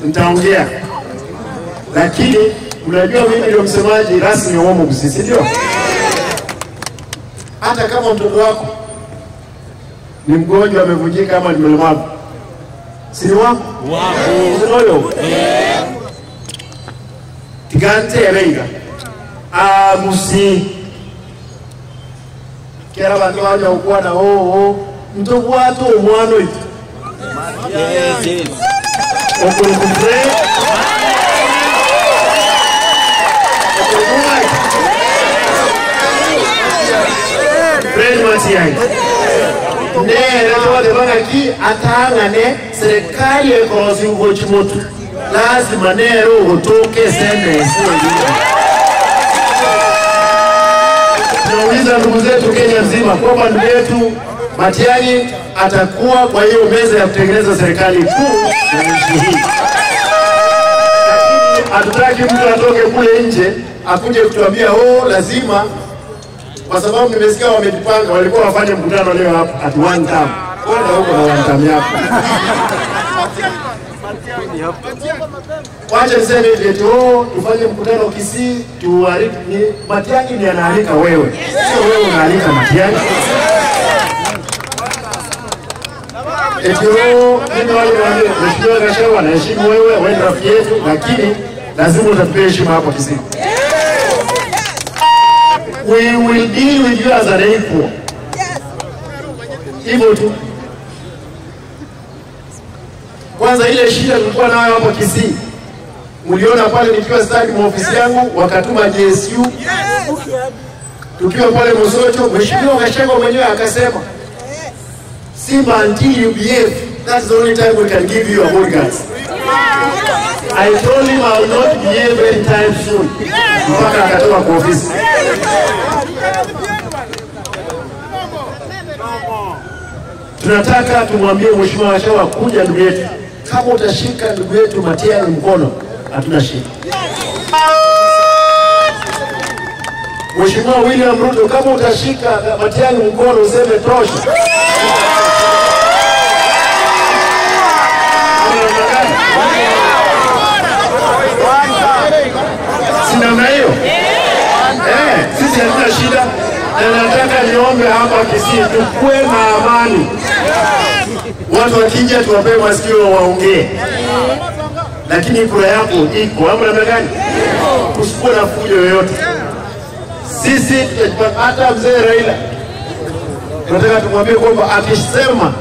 nitaongea. Lakini unajua mimi ndio msemaji rasmi wa Kisii, si ndio? Hata kama mtoto wako ni mgonjwa amevunjika ama ni mlemavu, si wako? Wako. Tigante yarenga. Musi. Kera bantu waje ukwana mtoto watu umwano iki. Okuri kumfre. Friend Matiai. Ndio wale ki atangane serikali ekozi ugochimotu. Lazima nero utoke sene sio. Tunauliza ndugu zetu Kenya nzima kwamba ndugu yetu Matiang'i atakuwa kwa hiyo meza ya kutengeneza serikali kuu ya nchi hii. Hatutaki mtu atoke kule nje akuje kutuambia lazima, kwa sababu nimesikia wamejipanga walikuwa wafanye mkutano leo hapa at Wantam. Kwenda huko na Wantam yako. Wacha niseme hivi tufanye mkutano Kisii tuariki ni Matiang'i ni anaalika wewe. Sio wewe unaalika Matiang'i. Mimi wale wale Gachagua naheshimu wewe ni rafiki yetu, lakini lazima utapee heshima hapa Kisii. We will deal with you as an equal. Hivyo tu. Kwanza ile shida tulikuwa nayo hapa Kisii. Mliona pale nikiwa stadi mwa ofisi yangu wakatuma JSU. Tukiwa pale Mosocho, Mheshimiwa Gachagua mwenyewe akasema, Simba, until you behave, that's the only time we can give you a bodyguards. I told him I will not behave anytime soon. Mpaka akatoka kwa ofisi. Tunataka tumwambie Mheshimiwa Gachagua kuja ndugu yetu. Kama utashika ndugu yetu Matiang'i mkono, hatuna shida. Mheshimiwa William Ruto, kama utashika Matiang'i mkono useme tosha. Sina hiyo? Sisi hatuna shida. Na nataka niombe hapa Kisii tukue na amani. Watu wakija tuwape masikio waongee. Lakini kura yako iko ama namna gani? Usikuwe na fujo yoyote. Sisi hata mzee Raila tunataka tumwambie kwamba akisema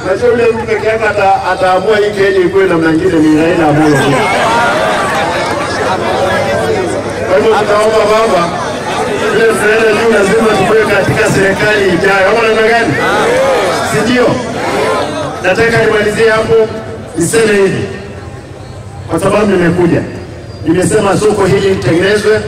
najua yule mtu peke yake ataamua hii Kenya ikuwe namna nyingine ni Raila Amolo. Kwa hivyo tunaomba baba ile freda juu lazima tuwe katika serikali ijayo. Ama namna gani? Si ndio? Nataka nimalizie hapo niseme hivi. Kwa sababu nimekuja. Nimesema soko hili litengenezwe